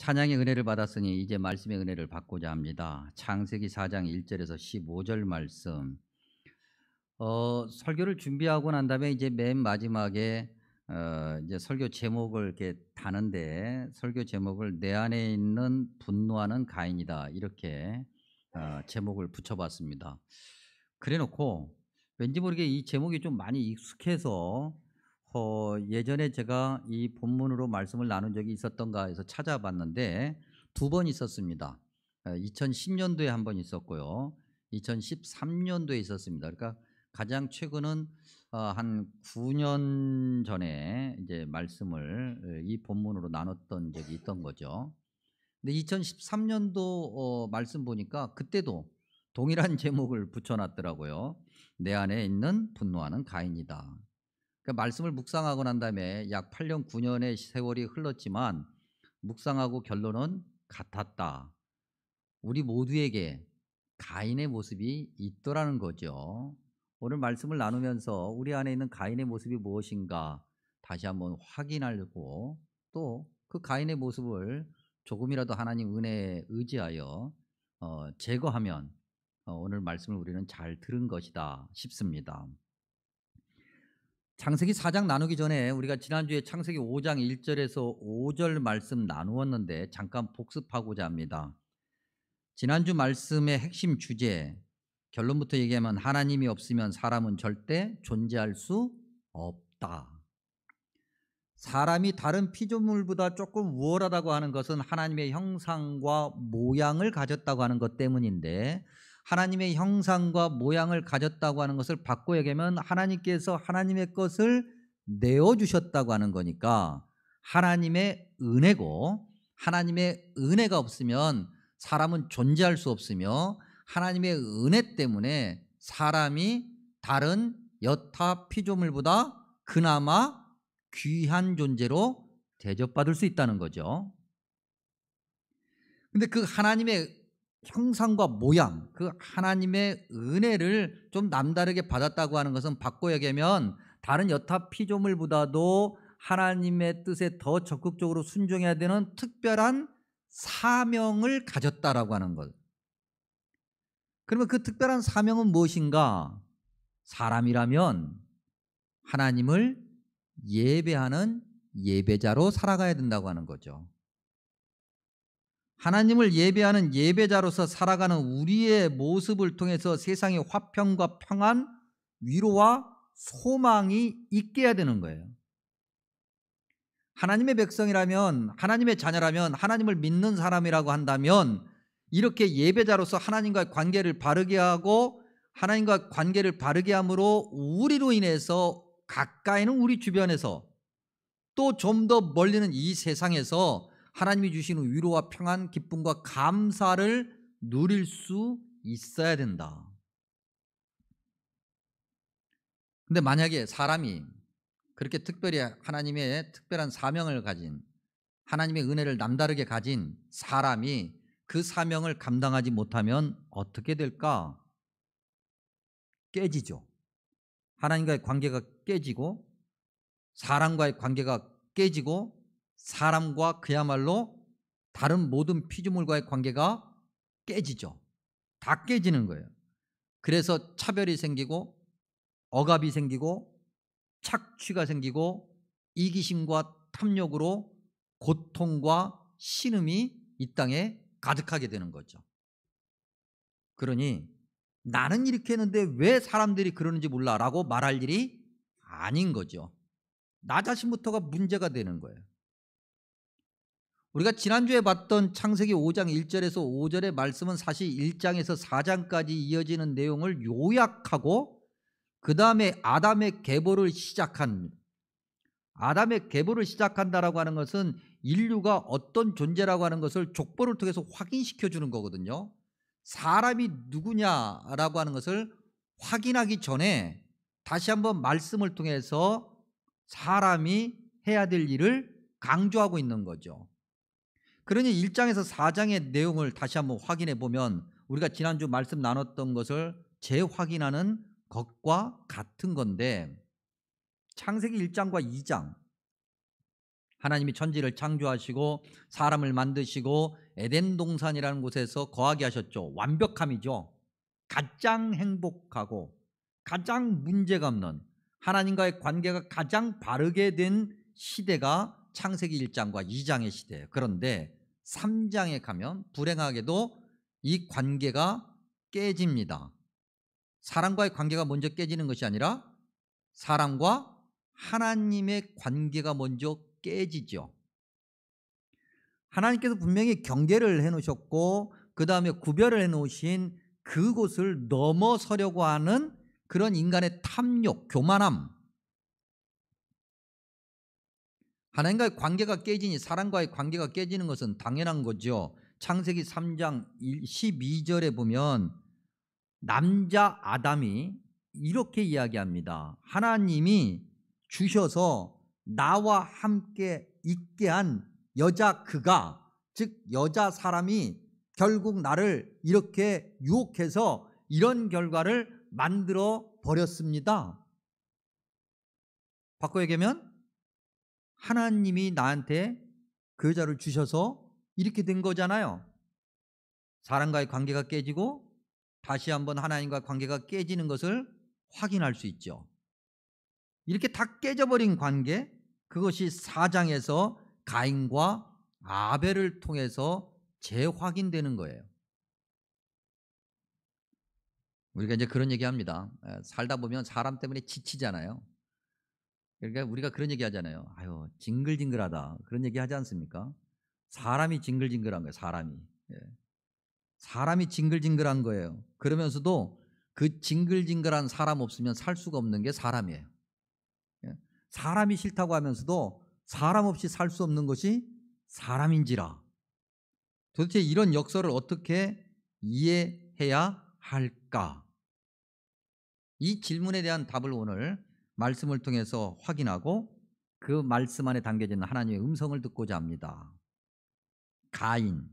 찬양의 은혜를 받았으니 이제 말씀의 은혜를 받고자 합니다. 창세기 4장 1절에서 15절 말씀. 설교를 준비하고 난 다음에 이제 맨 마지막에 이제 설교 제목을 이렇게 다는데, 설교 제목을 내 안에 있는 분노하는 가인이다, 이렇게 제목을 붙여봤습니다. 그래놓고 왠지 모르게 이 제목이 좀 많이 익숙해서 예전에 제가 이 본문으로 말씀을 나눈 적이 있었던가 해서 찾아봤는데 두 번 있었습니다. 2010년도에 한 번 있었고요, 2013년도에 있었습니다. 그러니까 가장 최근은 한 9년 전에 이제 말씀을 이 본문으로 나눴던 적이 있던 거죠. 근데 2013년도 말씀 보니까 그때도 동일한 제목을 붙여놨더라고요. 내 안에 있는 분노하는 가인이다. 그러니까 말씀을 묵상하고 난 다음에 약 8년 9년의 세월이 흘렀지만 묵상하고 결론은 같았다. 우리 모두에게 가인의 모습이 있더라는 거죠. 오늘 말씀을 나누면서 우리 안에 있는 가인의 모습이 무엇인가 다시 한번 확인하려고, 또 그 가인의 모습을 조금이라도 하나님 은혜에 의지하여 제거하면 오늘 말씀을 우리는 잘 들은 것이다 싶습니다. 창세기 4장 나누기 전에 우리가 지난주에 창세기 5장 1절에서 5절 말씀 나누었는데 잠깐 복습하고자 합니다. 지난주 말씀의 핵심 주제, 결론부터 얘기하면 하나님이 없으면 사람은 절대 존재할 수 없다. 사람이 다른 피조물보다 조금 우월하다고 하는 것은 하나님의 형상과 모양을 가졌다고 하는 것 때문인데, 하나님의 형상과 모양을 가졌다고 하는 것을 바꿔 얘기하면 하나님께서 하나님의 것을 내어주셨다고 하는 거니까 하나님의 은혜고, 하나님의 은혜가 없으면 사람은 존재할 수 없으며, 하나님의 은혜 때문에 사람이 다른 여타 피조물보다 그나마 귀한 존재로 대접받을 수 있다는 거죠. 근데 그 하나님의 형상과 모양, 그 하나님의 은혜를 좀 남다르게 받았다고 하는 것은 바꿔 얘기하면 다른 여타 피조물보다도 하나님의 뜻에 더 적극적으로 순종해야 되는 특별한 사명을 가졌다라고 하는 것. 그러면 그 특별한 사명은 무엇인가? 사람이라면 하나님을 예배하는 예배자로 살아가야 된다고 하는 거죠. 하나님을 예배하는 예배자로서 살아가는 우리의 모습을 통해서 세상에 화평과 평안, 위로와 소망이 있게 해야 되는 거예요. 하나님의 백성이라면, 하나님의 자녀라면, 하나님을 믿는 사람이라고 한다면 이렇게 예배자로서 하나님과의 관계를 바르게 하고, 하나님과 관계를 바르게 함으로 우리로 인해서 가까이는 우리 주변에서, 또 좀 더 멀리는 이 세상에서 하나님이 주시는 위로와 평안, 기쁨과 감사를 누릴 수 있어야 된다. 근데 만약에 사람이 그렇게 특별히 하나님의 특별한 사명을 가진, 하나님의 은혜를 남다르게 가진 사람이 그 사명을 감당하지 못하면 어떻게 될까? 깨지죠. 하나님과의 관계가 깨지고, 사람과의 관계가 깨지고, 사람과 그야말로 다른 모든 피조물과의 관계가 깨지죠. 다 깨지는 거예요. 그래서 차별이 생기고, 억압이 생기고, 착취가 생기고, 이기심과 탐욕으로 고통과 신음이 이 땅에 가득하게 되는 거죠. 그러니 나는 이렇게 했는데 왜 사람들이 그러는지 몰라라고 말할 일이 아닌 거죠. 나 자신부터가 문제가 되는 거예요. 우리가 지난주에 봤던 창세기 5장 1절에서 5절의 말씀은 사실 1장에서 4장까지 이어지는 내용을 요약하고, 그 다음에 아담의 계보를 시작합니다. 아담의 계보를 시작한다라고 하는 것은 인류가 어떤 존재라고 하는 것을 족보를 통해서 확인시켜 주는 거거든요. 사람이 누구냐라고 하는 것을 확인하기 전에 다시 한번 말씀을 통해서 사람이 해야 될 일을 강조하고 있는 거죠. 그러니 1장에서 4장의 내용을 다시 한번 확인해 보면 우리가 지난주 말씀 나눴던 것을 재확인하는 것과 같은 건데, 창세기 1장과 2장, 하나님이 천지를 창조하시고 사람을 만드시고 에덴 동산이라는 곳에서 거하게 하셨죠. 완벽함이죠. 가장 행복하고 가장 문제가 없는 하나님과의 관계가 가장 바르게 된 시대가 창세기 1장과 2장의 시대예요. 그런데 3장에 가면 불행하게도 이 관계가 깨집니다. 사람과의 관계가 먼저 깨지는 것이 아니라 사람과 하나님의 관계가 먼저 깨지죠. 하나님께서 분명히 경계를 해놓으셨고 그 다음에 구별을 해놓으신 그곳을 넘어서려고 하는 그런 인간의 탐욕, 교만함, 하나님과의 관계가 깨지니 사람과의 관계가 깨지는 것은 당연한 거죠. 창세기 3장 12절에 보면 남자 아담이 이렇게 이야기합니다. 하나님이 주셔서 나와 함께 있게 한 여자 그가, 즉 여자 사람이 결국 나를 이렇게 유혹해서 이런 결과를 만들어 버렸습니다. 바꿔 얘기하면 하나님이 나한테 그 여자를 주셔서 이렇게 된 거잖아요. 사람과의 관계가 깨지고 다시 한번 하나님과 관계가 깨지는 것을 확인할 수 있죠. 이렇게 다 깨져버린 관계, 그것이 4장에서 가인과 아벨을 통해서 재확인되는 거예요. 우리가 이제 그런 얘기합니다. 살다 보면 사람 때문에 지치잖아요. 그러니까 우리가 그런 얘기 하잖아요. 아유, 징글징글하다. 그런 얘기 하지 않습니까? 사람이 징글징글한 거예요. 사람이. 예. 사람이 징글징글한 거예요. 그러면서도 그 징글징글한 사람 없으면 살 수가 없는 게 사람이에요. 예. 사람이 싫다고 하면서도 사람 없이 살 수 없는 것이 사람인지라. 도대체 이런 역설을 어떻게 이해해야 할까? 이 질문에 대한 답을 오늘 말씀을 통해서 확인하고 그 말씀 안에 담겨져 있는 하나님의 음성을 듣고자 합니다. 가인,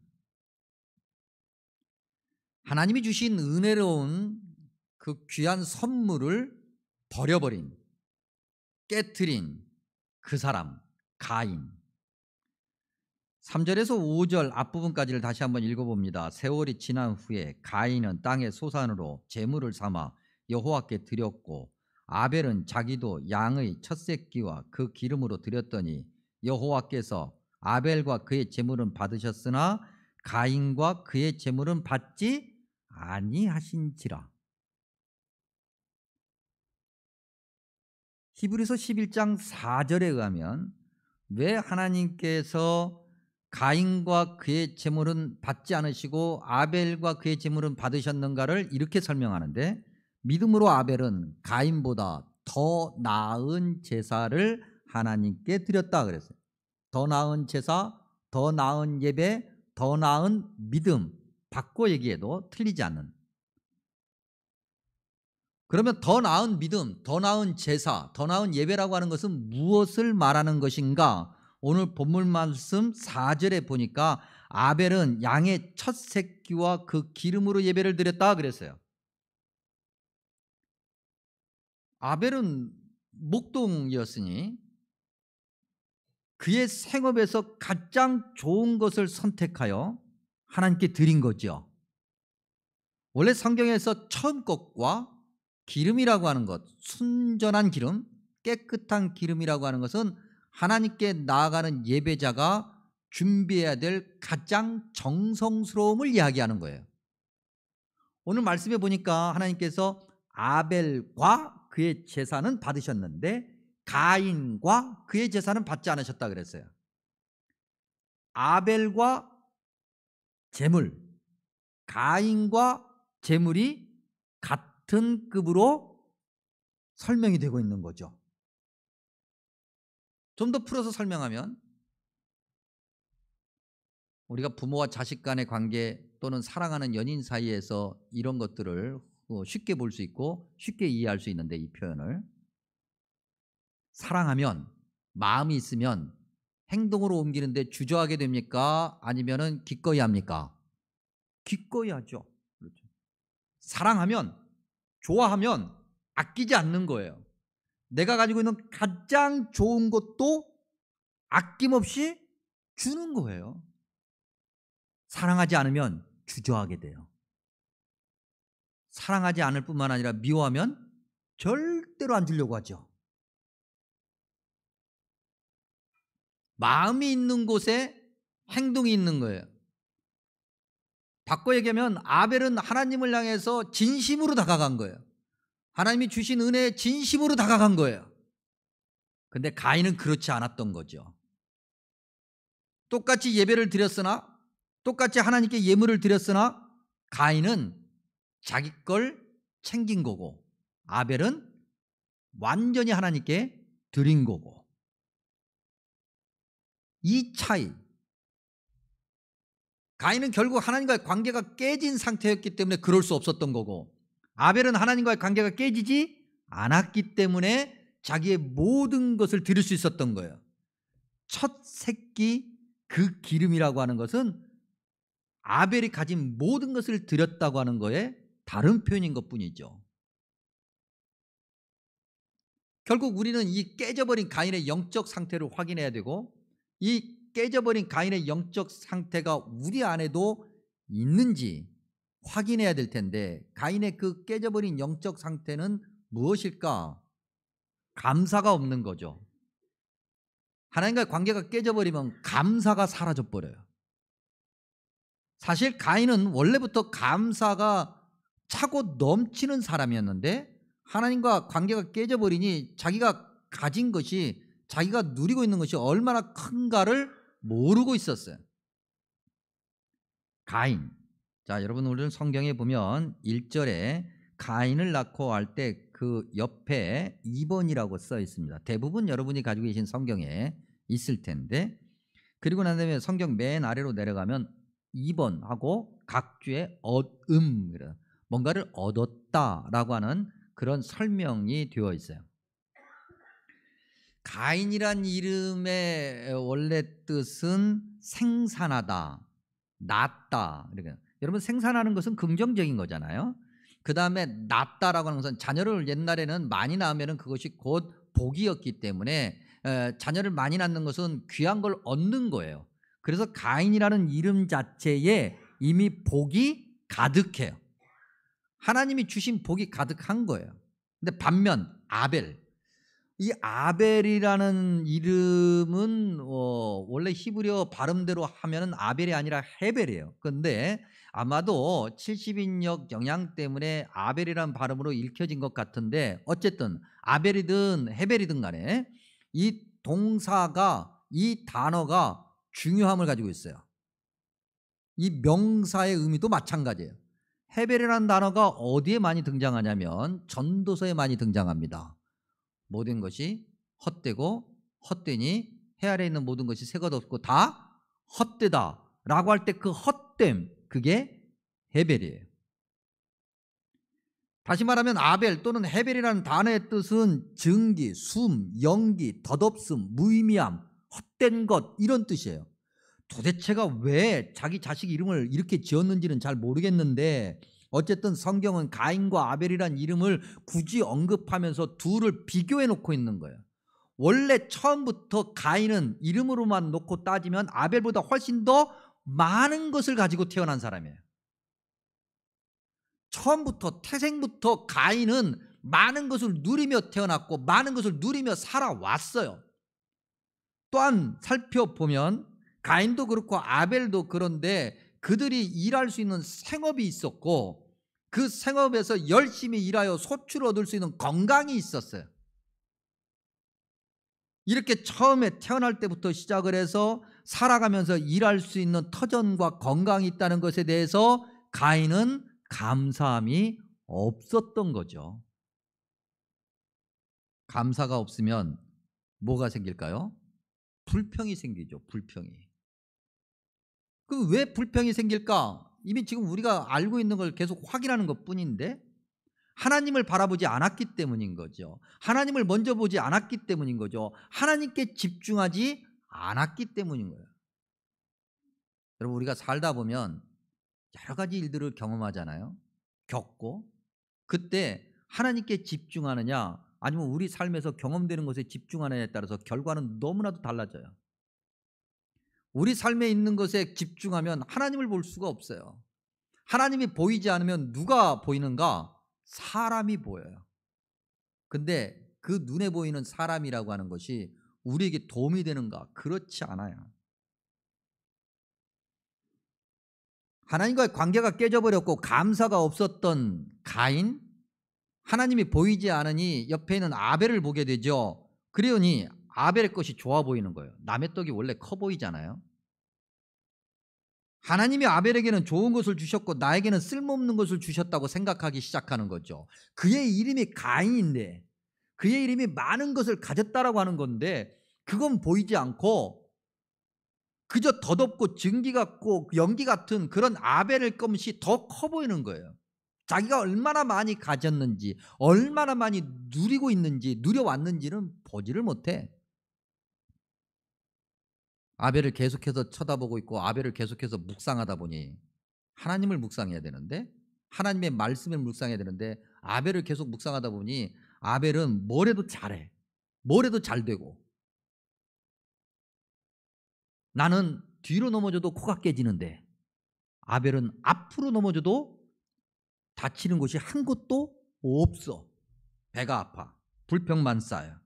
하나님이 주신 은혜로운 그 귀한 선물을 버려버린, 깨트린 그 사람 가인. 3절에서 5절 앞부분까지를 다시 한번 읽어봅니다. 세월이 지난 후에 가인은 땅의 소산으로 제물을 삼아 여호와께 드렸고 아벨은 자기도 양의 첫 새끼와 그 기름으로 드렸더니 여호와께서 아벨과 그의 제물은 받으셨으나 가인과 그의 제물은 받지 아니하신지라. 히브리서 11장 4절에 의하면 왜 하나님께서 가인과 그의 제물은 받지 않으시고 아벨과 그의 제물은 받으셨는가를 이렇게 설명하는데, 믿음으로 아벨은 가인보다 더 나은 제사를 하나님께 드렸다 그랬어요. 더 나은 제사, 더 나은 예배, 더 나은 믿음, 바꿔 얘기해도 틀리지 않는. 그러면 더 나은 믿음, 더 나은 제사, 더 나은 예배라고 하는 것은 무엇을 말하는 것인가? 오늘 본문 말씀 4절에 보니까 아벨은 양의 첫 새끼와 그 기름으로 예배를 드렸다 그랬어요. 아벨은 목동이었으니 그의 생업에서 가장 좋은 것을 선택하여 하나님께 드린 거죠. 원래 성경에서 처음 것과 기름이라고 하는 것, 순전한 기름, 깨끗한 기름이라고 하는 것은 하나님께 나아가는 예배자가 준비해야 될 가장 정성스러움을 이야기하는 거예요. 오늘 말씀에 보니까 하나님께서 아벨과 그의 제사는 받으셨는데 가인과 그의 제사는 받지 않으셨다 그랬어요. 아벨과 제물, 가인과 제물이 같은 급으로 설명이 되고 있는 거죠. 좀 더 풀어서 설명하면 우리가 부모와 자식 간의 관계 또는 사랑하는 연인 사이에서 이런 것들을 쉽게 볼 수 있고 쉽게 이해할 수 있는데, 이 표현을 사랑하면, 마음이 있으면 행동으로 옮기는데 주저하게 됩니까? 아니면은 기꺼이 합니까? 기꺼이 하죠. 그렇죠. 사랑하면, 좋아하면 아끼지 않는 거예요. 내가 가지고 있는 가장 좋은 것도 아낌없이 주는 거예요. 사랑하지 않으면 주저하게 돼요. 사랑하지 않을 뿐만 아니라 미워하면 절대로 안 주려고 하죠. 마음이 있는 곳에 행동이 있는 거예요. 바꿔 얘기하면 아벨은 하나님을 향해서 진심으로 다가간 거예요. 하나님이 주신 은혜에 진심으로 다가간 거예요. 근데 가인은 그렇지 않았던 거죠. 똑같이 예배를 드렸으나, 똑같이 하나님께 예물을 드렸으나 가인은 자기 걸 챙긴 거고 아벨은 완전히 하나님께 드린 거고, 이 차이. 가인은 결국 하나님과의 관계가 깨진 상태였기 때문에 그럴 수 없었던 거고, 아벨은 하나님과의 관계가 깨지지 않았기 때문에 자기의 모든 것을 드릴 수 있었던 거예요. 첫 새끼 그 기름이라고 하는 것은 아벨이 가진 모든 것을 드렸다고 하는 거에 다른 표현인 것뿐이죠. 결국 우리는 이 깨져버린 가인의 영적 상태를 확인해야 되고, 이 깨져버린 가인의 영적 상태가 우리 안에도 있는지 확인해야 될 텐데, 가인의 그 깨져버린 영적 상태는 무엇일까? 감사가 없는 거죠. 하나님과의 관계가 깨져버리면 감사가 사라져 버려요. 사실 가인은 원래부터 감사가 차고 넘치는 사람이었는데 하나님과 관계가 깨져버리니 자기가 가진 것이, 자기가 누리고 있는 것이 얼마나 큰가를 모르고 있었어요. 가인. 자, 여러분 오늘 성경에 보면 1절에 가인을 낳고 할 때 그 옆에 2번이라고 써 있습니다. 대부분 여러분이 가지고 계신 성경에 있을 텐데, 그리고 난 다음에 성경 맨 아래로 내려가면 2번 하고 각주의 얻음, 뭔가를 얻었다라고 하는 그런 설명이 되어 있어요. 가인이란 이름의 원래 뜻은 생산하다, 낳다. 여러분, 생산하는 것은 긍정적인 거잖아요. 그 다음에 낳다라고 하는 것은 자녀를 옛날에는 많이 낳으면 그것이 곧 복이었기 때문에 자녀를 많이 낳는 것은 귀한 걸 얻는 거예요. 그래서 가인이라는 이름 자체에 이미 복이 가득해요. 하나님이 주신 복이 가득한 거예요. 근데 반면 아벨, 이 아벨이라는 이름은 원래 히브리어 발음대로 하면은 아벨이 아니라 헤벨이에요. 그런데 아마도 70인역 영향 때문에 아벨이라는 발음으로 읽혀진 것 같은데, 어쨌든 아벨이든 헤벨이든 간에 이 동사가, 이 단어가 중요함을 가지고 있어요. 이 명사의 의미도 마찬가지예요. 헤벨이라는 단어가 어디에 많이 등장하냐면 전도서에 많이 등장합니다. 모든 것이 헛되고 헛되니 해 아래에 있는 모든 것이 새것 없고 다 헛되다 라고 할 때 그 헛됨, 그게 헤벨이에요. 다시 말하면 아벨 또는 헤벨이라는 단어의 뜻은 증기, 숨, 연기, 덧없음, 무의미함, 헛된 것, 이런 뜻이에요. 도대체가 왜 자기 자식 이름을 이렇게 지었는지는 잘 모르겠는데, 어쨌든 성경은 가인과 아벨이란 이름을 굳이 언급하면서 둘을 비교해 놓고 있는 거예요. 원래 처음부터 가인은 이름으로만 놓고 따지면 아벨보다 훨씬 더 많은 것을 가지고 태어난 사람이에요. 처음부터, 태생부터 가인은 많은 것을 누리며 태어났고 많은 것을 누리며 살아왔어요. 또한 살펴보면 가인도 그렇고 아벨도 그런데 그들이 일할 수 있는 생업이 있었고, 그 생업에서 열심히 일하여 소출을 얻을 수 있는 건강이 있었어요. 이렇게 처음에 태어날 때부터 시작을 해서 살아가면서 일할 수 있는 터전과 건강이 있다는 것에 대해서 가인은 감사함이 없었던 거죠. 감사가 없으면 뭐가 생길까요? 불평이 생기죠. 불평이. 그럼 왜 불평이 생길까? 이미 지금 우리가 알고 있는 걸 계속 확인하는 것뿐인데, 하나님을 바라보지 않았기 때문인 거죠. 하나님을 먼저 보지 않았기 때문인 거죠. 하나님께 집중하지 않았기 때문인 거예요. 여러분, 우리가 살다 보면 여러 가지 일들을 경험하잖아요. 겪고, 그때 하나님께 집중하느냐 아니면 우리 삶에서 경험되는 것에 집중하느냐에 따라서 결과는 너무나도 달라져요. 우리 삶에 있는 것에 집중하면 하나님을 볼 수가 없어요. 하나님이 보이지 않으면 누가 보이는가? 사람이 보여요. 근데 그 눈에 보이는 사람이라고 하는 것이 우리에게 도움이 되는가? 그렇지 않아요. 하나님과의 관계가 깨져버렸고 감사가 없었던 가인, 하나님이 보이지 않으니 옆에 있는 아벨을 보게 되죠. 그러니 아벨의 것이 좋아 보이는 거예요. 남의 떡이 원래 커 보이잖아요. 하나님이 아벨에게는 좋은 것을 주셨고 나에게는 쓸모없는 것을 주셨다고 생각하기 시작하는 거죠. 그의 이름이 가인인데, 그의 이름이 많은 것을 가졌다라고 하는 건데 그건 보이지 않고 그저 덧없고 증기 같고 연기 같은 그런 아벨의 것이 더 커 보이는 거예요. 자기가 얼마나 많이 가졌는지, 얼마나 많이 누리고 있는지, 누려왔는지는 보지를 못해. 아벨을 계속해서 쳐다보고 있고 아벨을 계속해서 묵상하다 보니, 하나님을 묵상해야 되는데, 하나님의 말씀을 묵상해야 되는데 아벨을 계속 묵상하다 보니 아벨은 뭘 해도 잘해. 뭘 해도 잘 되고, 나는 뒤로 넘어져도 코가 깨지는데 아벨은 앞으로 넘어져도 다치는 곳이 한 곳도 없어. 배가 아파. 불평만 쌓여.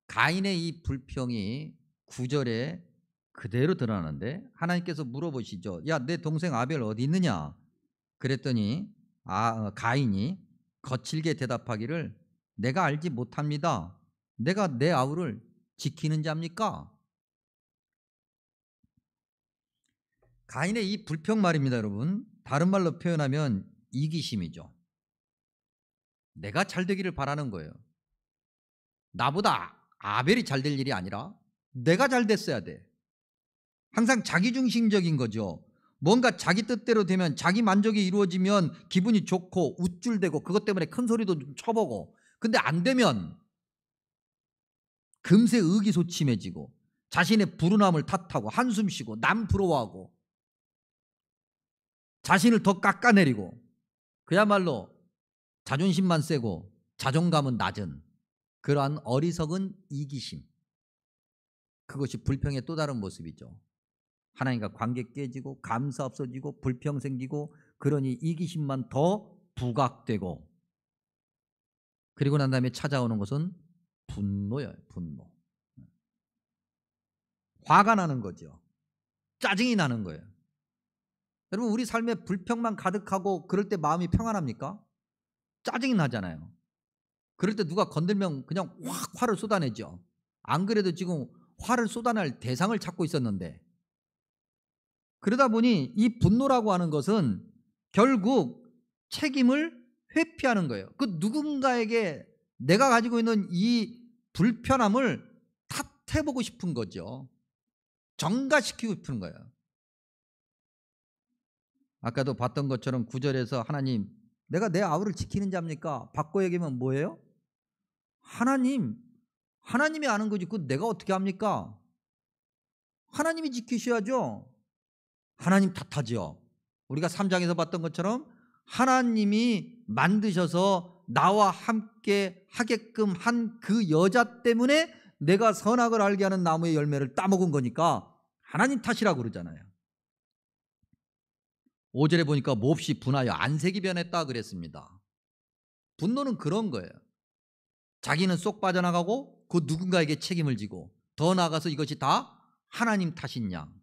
가인의 이 불평이 9절에 그대로 드러나는데 하나님께서 물어보시죠. 야, 내 동생 아벨 어디 있느냐? 그랬더니 가인이 거칠게 대답하기를 내가 알지 못합니다. 내가 내 아우를 지키는 자입니까? 가인의 이 불평 말입니다, 여러분. 다른 말로 표현하면 이기심이죠. 내가 잘 되기를 바라는 거예요. 나보다 아벨이 잘 될 일이 아니라 내가 잘 됐어야 돼. 항상 자기중심적인 거죠. 뭔가 자기 뜻대로 되면, 자기 만족이 이루어지면 기분이 좋고 우쭐대고 그것 때문에 큰 소리도 좀 쳐보고, 근데 안 되면 금세 의기소침해지고 자신의 불운함을 탓하고 한숨 쉬고 남 부러워하고 자신을 더 깎아내리고, 그야말로 자존심만 세고 자존감은 낮은 그러한 어리석은 이기심, 그것이 불평의 또 다른 모습이죠. 하나님과 관계 깨지고 감사 없어지고 불평 생기고, 그러니 이기심만 더 부각되고, 그리고 난 다음에 찾아오는 것은 분노예요. 분노. 화가 나는 거죠. 짜증이 나는 거예요. 여러분, 우리 삶에 불평만 가득하고 그럴 때 마음이 평안합니까? 짜증이 나잖아요. 그럴 때 누가 건들면 그냥 확 화를 쏟아내죠. 안 그래도 지금 화를 쏟아낼 대상을 찾고 있었는데, 그러다 보니 이 분노라고 하는 것은 결국 책임을 회피하는 거예요. 그 누군가에게 내가 가지고 있는 이 불편함을 탓해보고 싶은 거죠. 전가시키고 싶은 거예요. 아까도 봤던 것처럼 9절에서 하나님, 내가 내 아우를 지키는 자입니까? 바꿔 얘기하면 뭐예요? 하나님이 아는 거지 그거 내가 어떻게 합니까? 하나님이 지키셔야죠. 하나님 탓하죠. 우리가 3장에서 봤던 것처럼 하나님이 만드셔서 나와 함께 하게끔 한 그 여자 때문에 내가 선악을 알게 하는 나무의 열매를 따먹은 거니까 하나님 탓이라고 그러잖아요. 5절에 보니까 몹시 분하여 안색이 변했다 그랬습니다. 분노는 그런 거예요. 자기는 쏙 빠져나가고 그 누군가에게 책임을 지고, 더 나아가서 이것이 다 하나님 탓인 양.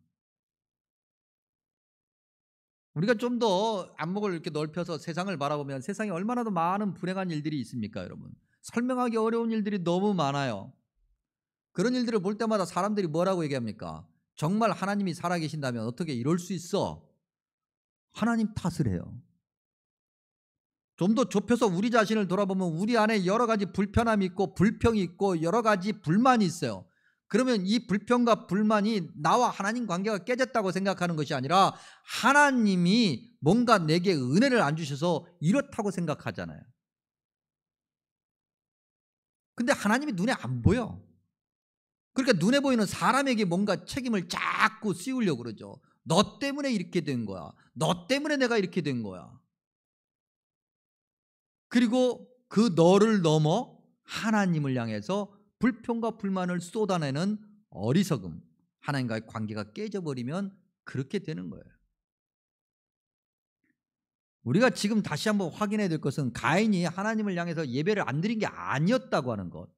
우리가 좀 더 안목을 이렇게 넓혀서 세상을 바라보면 세상에 얼마나 더 많은 불행한 일들이 있습니까, 여러분? 설명하기 어려운 일들이 너무 많아요. 그런 일들을 볼 때마다 사람들이 뭐라고 얘기합니까? 정말 하나님이 살아계신다면 어떻게 이럴 수 있어? 하나님 탓을 해요. 좀 더 좁혀서 우리 자신을 돌아보면 우리 안에 여러 가지 불편함이 있고 불평이 있고 여러 가지 불만이 있어요. 그러면 이 불평과 불만이 나와 하나님 관계가 깨졌다고 생각하는 것이 아니라 하나님이 뭔가 내게 은혜를 안 주셔서 이렇다고 생각하잖아요. 근데 하나님이 눈에 안 보여. 그러니까 눈에 보이는 사람에게 뭔가 책임을 자꾸 씌우려고 그러죠. 너 때문에 이렇게 된 거야. 너 때문에 내가 이렇게 된 거야. 그리고 그 너를 넘어 하나님을 향해서 불평과 불만을 쏟아내는 어리석음, 하나님과의 관계가 깨져버리면 그렇게 되는 거예요. 우리가 지금 다시 한번 확인해야 될 것은 가인이 하나님을 향해서 예배를 안 드린 게 아니었다고 하는 것.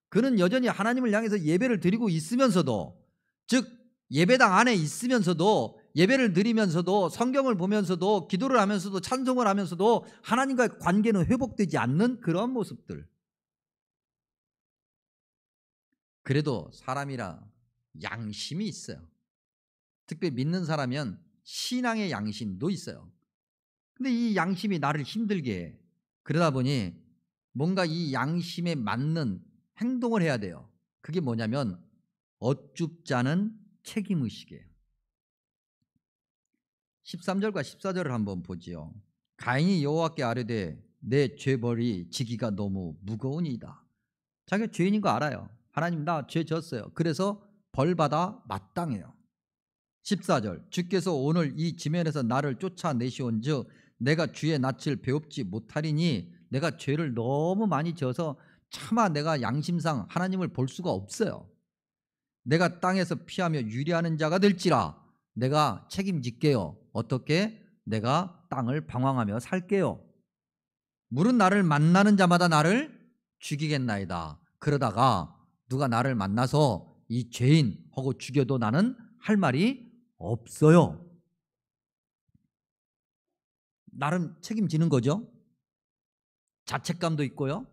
그는 여전히 하나님을 향해서 예배를 드리고 있으면서도, 즉 예배당 안에 있으면서도, 예배를 드리면서도, 성경을 보면서도, 기도를 하면서도, 찬송을 하면서도 하나님과의 관계는 회복되지 않는 그런 모습들. 그래도 사람이라 양심이 있어요. 특별히 믿는 사람이면 신앙의 양심도 있어요. 근데 이 양심이 나를 힘들게 해. 그러다 보니 뭔가 이 양심에 맞는 행동을 해야 돼요. 그게 뭐냐면 어줍지 않은 책임의식이에요. 13절과 14절을 한번 보지요. 가인이 여호와께 아뢰되 내 죄벌이 지기가 너무 무거우니이다. 자기가 죄인인 거 알아요. 하나님 나 죄 졌어요. 그래서 벌받아 마땅해요. 14절 주께서 오늘 이 지면에서 나를 쫓아내시온즉 내가 주의 낯을 배웁지 못하리니 내가 죄를 너무 많이 져서 차마 내가 양심상 하나님을 볼 수가 없어요. 내가 땅에서 피하며 유리하는 자가 될지라 내가 책임질게요. 어떻게? 내가 땅을 방황하며 살게요. 물은 나를 만나는 자마다 나를 죽이겠나이다. 그러다가 누가 나를 만나서 이 죄인 하고 죽여도 나는 할 말이 없어요. 나름 책임지는 거죠. 자책감도 있고요.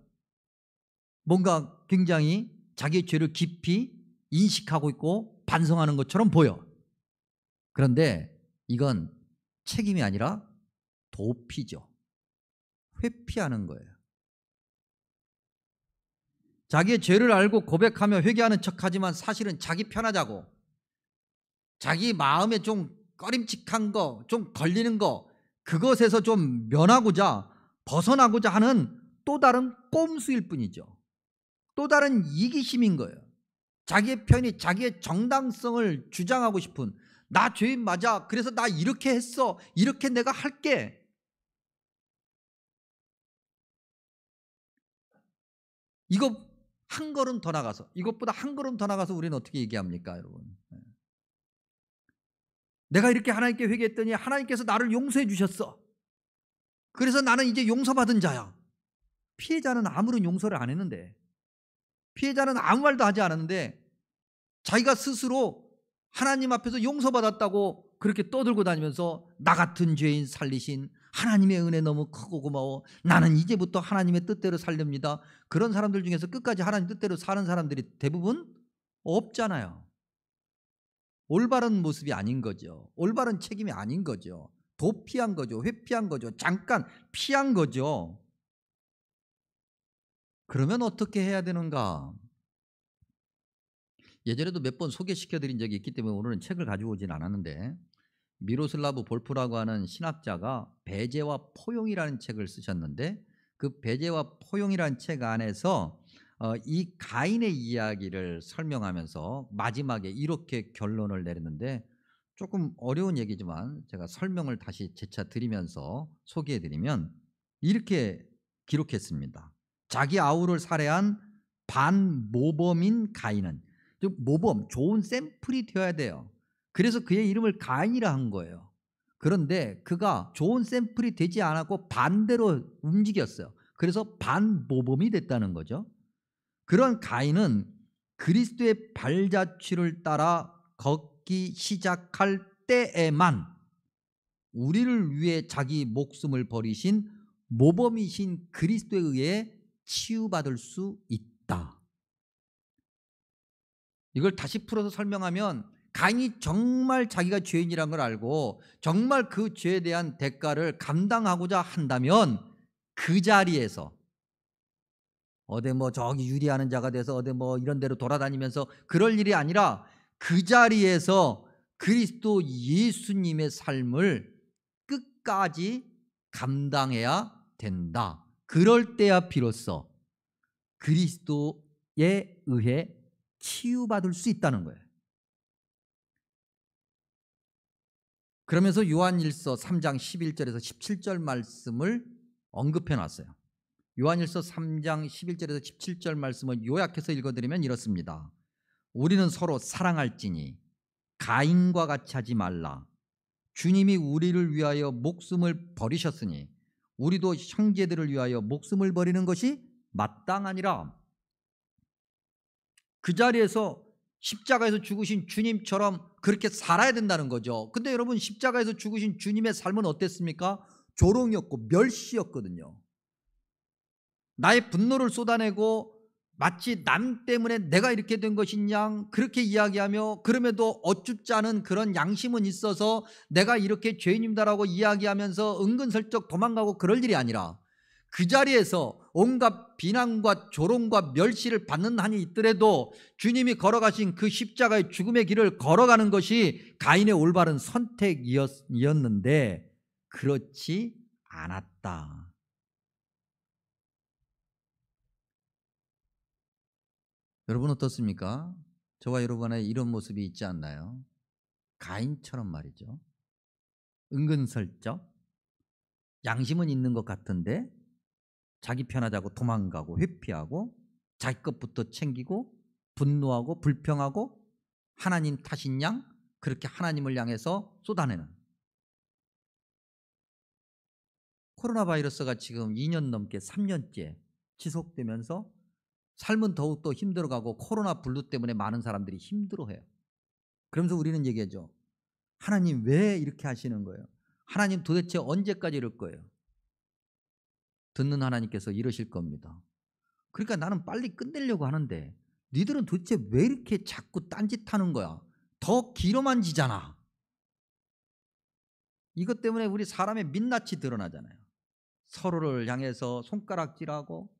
뭔가 굉장히 자기의 죄를 깊이 인식하고 있고 반성하는 것처럼 보여. 그런데 이건 책임이 아니라 도피죠. 회피하는 거예요. 자기의 죄를 알고 고백하며 회개하는 척하지만 사실은 자기 편하자고, 자기 마음에 좀 꺼림칙한 거, 좀 걸리는 거, 그것에서 좀 면하고자, 벗어나고자 하는 또 다른 꼼수일 뿐이죠. 또 다른 이기심인 거예요. 자기의 편의, 자기의 정당성을 주장하고 싶은, 나 죄인 맞아, 그래서 나 이렇게 했어, 이렇게 내가 할게. 이거 한 걸음 더 나가서, 이것보다 한 걸음 더 나가서 우리는 어떻게 얘기합니까, 여러분? 내가 이렇게 하나님께 회개했더니 하나님께서 나를 용서해 주셨어. 그래서 나는 이제 용서받은 자야. 피해자는 아무런 용서를 안 했는데, 피해자는 아무 말도 하지 않았는데 자기가 스스로 하나님 앞에서 용서받았다고 그렇게 떠들고 다니면서 나 같은 죄인 살리신 하나님의 은혜 너무 크고 고마워. 나는 이제부터 하나님의 뜻대로 살렵니다. 그런 사람들 중에서 끝까지 하나님 뜻대로 사는 사람들이 대부분 없잖아요. 올바른 모습이 아닌 거죠. 올바른 책임이 아닌 거죠. 도피한 거죠. 회피한 거죠. 잠깐 피한 거죠. 그러면 어떻게 해야 되는가? 예전에도 몇 번 소개시켜드린 적이 있기 때문에 오늘은 책을 가지고 오진 않았는데, 미로슬라브 볼프라고 하는 신학자가 배제와 포용이라는 책을 쓰셨는데, 그 배제와 포용이라는 책 안에서 이 가인의 이야기를 설명하면서 마지막에 이렇게 결론을 내렸는데, 조금 어려운 얘기지만 제가 설명을 다시 재차 드리면서 소개해드리면 이렇게 기록했습니다. 자기 아우를 살해한 반모범인 가인은, 즉 모범, 좋은 샘플이 되어야 돼요. 그래서 그의 이름을 가인이라 한 거예요. 그런데 그가 좋은 샘플이 되지 않았고 반대로 움직였어요. 그래서 반모범이 됐다는 거죠. 그런 가인은 그리스도의 발자취를 따라 걷기 시작할 때에만 우리를 위해 자기 목숨을 버리신 모범이신 그리스도에 의해 치유받을 수 있다. 이걸 다시 풀어서 설명하면 가인이 정말 자기가 죄인이라는 걸 알고 정말 그 죄에 대한 대가를 감당하고자 한다면 그 자리에서 어디 뭐 저기 유리하는 자가 돼서 어디 뭐 이런 데로 돌아다니면서 그럴 일이 아니라 그 자리에서 그리스도 예수님의 삶을 끝까지 감당해야 된다. 그럴 때야 비로소 그리스도에 의해 치유받을 수 있다는 거예요. 그러면서 요한일서 3장 11절에서 17절 말씀을 언급해 놨어요. 요한일서 3장 11절에서 17절 말씀을 요약해서 읽어드리면 이렇습니다. 우리는 서로 사랑할지니 가인과 같이 하지 말라. 주님이 우리를 위하여 목숨을 버리셨으니 우리도 형제들을 위하여 목숨을 버리는 것이 마땅하니라. 그 자리에서 십자가에서 죽으신 주님처럼 그렇게 살아야 된다는 거죠. 근데 여러분, 십자가에서 죽으신 주님의 삶은 어땠습니까? 조롱이었고 멸시였거든요. 나의 분노를 쏟아내고 마치 남 때문에 내가 이렇게 된 것이냐 그렇게 이야기하며, 그럼에도 어쭙지 않은 그런 양심은 있어서 내가 이렇게 죄인입니다라고 이야기하면서 은근슬쩍 도망가고 그럴 일이 아니라, 그 자리에서 온갖 비난과 조롱과 멸시를 받는 한이 있더라도 주님이 걸어가신 그 십자가의 죽음의 길을 걸어가는 것이 가인의 올바른 선택이었는데 그렇지 않았다. 여러분 어떻습니까? 저와 여러분의 이런 모습이 있지 않나요? 가인처럼 말이죠. 은근슬쩍 양심은 있는 것 같은데 자기 편하자고 도망가고 회피하고 자기 것부터 챙기고 분노하고 불평하고 하나님 탓인 양 그렇게 하나님을 향해서 쏟아내는, 코로나 바이러스가 지금 2년 넘게 3년째 지속되면서 삶은 더욱더 힘들어가고 코로나 블루 때문에 많은 사람들이 힘들어해요. 그러면서 우리는 얘기하죠. 하나님 왜 이렇게 하시는 거예요? 하나님 도대체 언제까지 이럴 거예요? 듣는 하나님께서 이러실 겁니다. 그러니까 나는 빨리 끝내려고 하는데 니들은 도대체 왜 이렇게 자꾸 딴짓하는 거야? 더 길어만 지잖아. 이것 때문에 우리 사람의 민낯이 드러나잖아요. 서로를 향해서 손가락질하고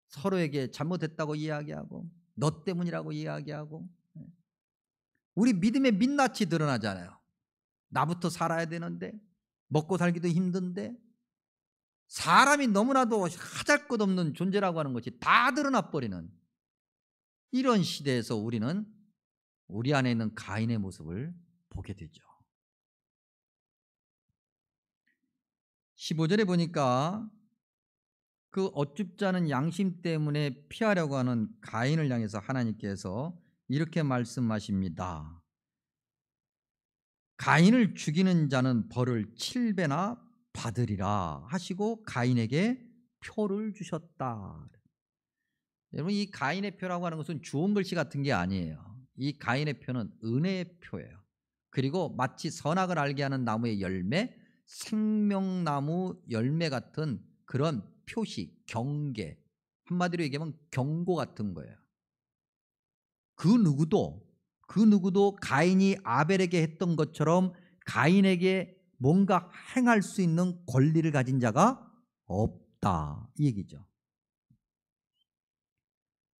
서로에게 잘못했다고 이야기하고 너 때문이라고 이야기하고, 우리 믿음의 민낯이 드러나잖아요. 나부터 살아야 되는데, 먹고 살기도 힘든데, 사람이 너무나도 하잘것없는 존재라고 하는 것이 다 드러나 버리는 이런 시대에서 우리는 우리 안에 있는 가인의 모습을 보게 되죠. 15절에 보니까 그 어쭙지 않은 양심 때문에 피하려고 하는 가인을 향해서 하나님께서 이렇게 말씀하십니다. 가인을 죽이는 자는 벌을 7배나 받으리라 하시고 가인에게 표를 주셨다. 여러분, 이 가인의 표라고 하는 것은 주홍 글씨 같은 게 아니에요. 이 가인의 표는 은혜의 표예요. 그리고 마치 선악을 알게 하는 나무의 열매, 생명나무 열매 같은 그런 표시, 경계, 한마디로 얘기하면 경고 같은 거예요. 그 누구도 가인이 아벨에게 했던 것처럼 가인에게 뭔가 행할 수 있는 권리를 가진 자가 없다, 이 얘기죠.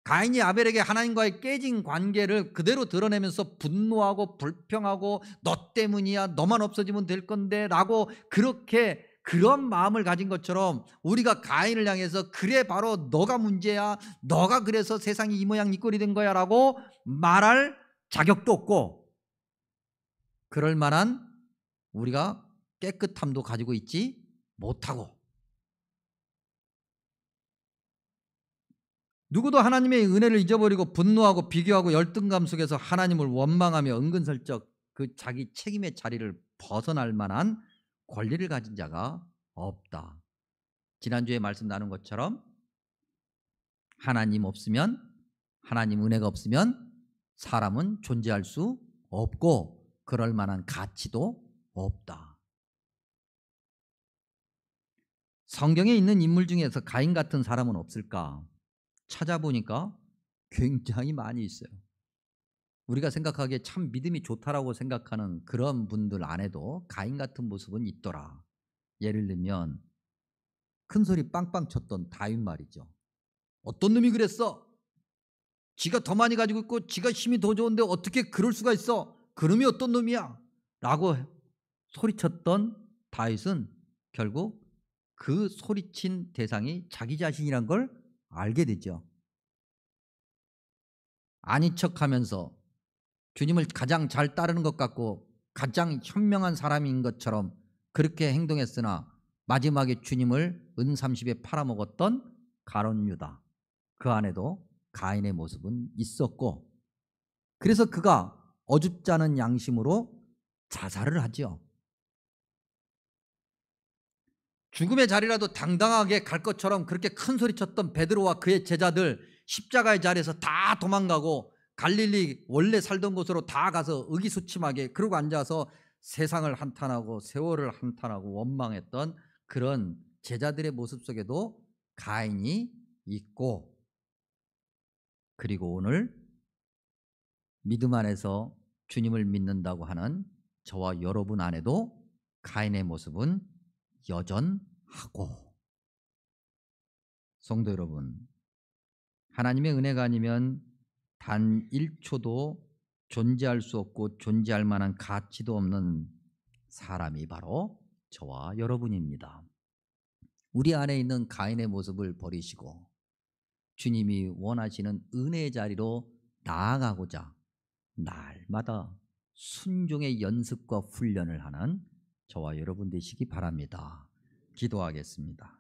가인이 아벨에게 하나님과의 깨진 관계를 그대로 드러내면서 분노하고 불평하고 너 때문이야, 너만 없어지면 될 건데 라고 그렇게 그런 마음을 가진 것처럼 우리가 가인을 향해서 그래 바로 너가 문제야, 너가 그래서 세상이 이 모양 이 꼴이 된 거야 라고 말할 자격도 없고, 그럴 만한 우리가 깨끗함도 가지고 있지 못하고, 누구도 하나님의 은혜를 잊어버리고 분노하고 비교하고 열등감 속에서 하나님을 원망하며 은근슬쩍 그 자기 책임의 자리를 벗어날 만한 권리를 가진 자가 없다. 지난주에 말씀 나눈 것처럼 하나님 없으면, 하나님 은혜가 없으면 사람은 존재할 수 없고 그럴 만한 가치도 없다. 성경에 있는 인물 중에서 가인 같은 사람은 없을까? 찾아보니까 굉장히 많이 있어요. 우리가 생각하기에 참 믿음이 좋다라고 생각하는 그런 분들 안에도 가인 같은 모습은 있더라. 예를 들면 큰 소리 빵빵 쳤던 다윗 말이죠. 어떤 놈이 그랬어? 지가 더 많이 가지고 있고 지가 힘이 더 좋은데 어떻게 그럴 수가 있어? 그놈이 어떤 놈이야? 라고 소리쳤던 다윗은 결국 그 소리친 대상이 자기 자신이란 걸 알게 되죠. 아닌 척하면서 주님을 가장 잘 따르는 것 같고 가장 현명한 사람인 것처럼 그렇게 행동했으나 마지막에 주님을 은30에 팔아먹었던 가룟 유다, 그 안에도 가인의 모습은 있었고, 그래서 그가 어줍지 않은 양심으로 자살을 하죠. 죽음의 자리라도 당당하게 갈 것처럼 그렇게 큰 소리 쳤던 베드로와 그의 제자들 십자가의 자리에서 다 도망가고 갈릴리 원래 살던 곳으로 다 가서 의기소침하게 그러고 앉아서 세상을 한탄하고 세월을 한탄하고 원망했던 그런 제자들의 모습 속에도 가인이 있고, 그리고 오늘 믿음 안에서 주님을 믿는다고 하는 저와 여러분 안에도 가인의 모습은 여전하고, 성도 여러분, 하나님의 은혜가 아니면 단 1초도 존재할 수 없고 존재할 만한 가치도 없는 사람이 바로 저와 여러분입니다. 우리 안에 있는 가인의 모습을 버리시고 주님이 원하시는 은혜의 자리로 나아가고자 날마다 순종의 연습과 훈련을 하는 저와 여러분 되시기 바랍니다. 기도하겠습니다.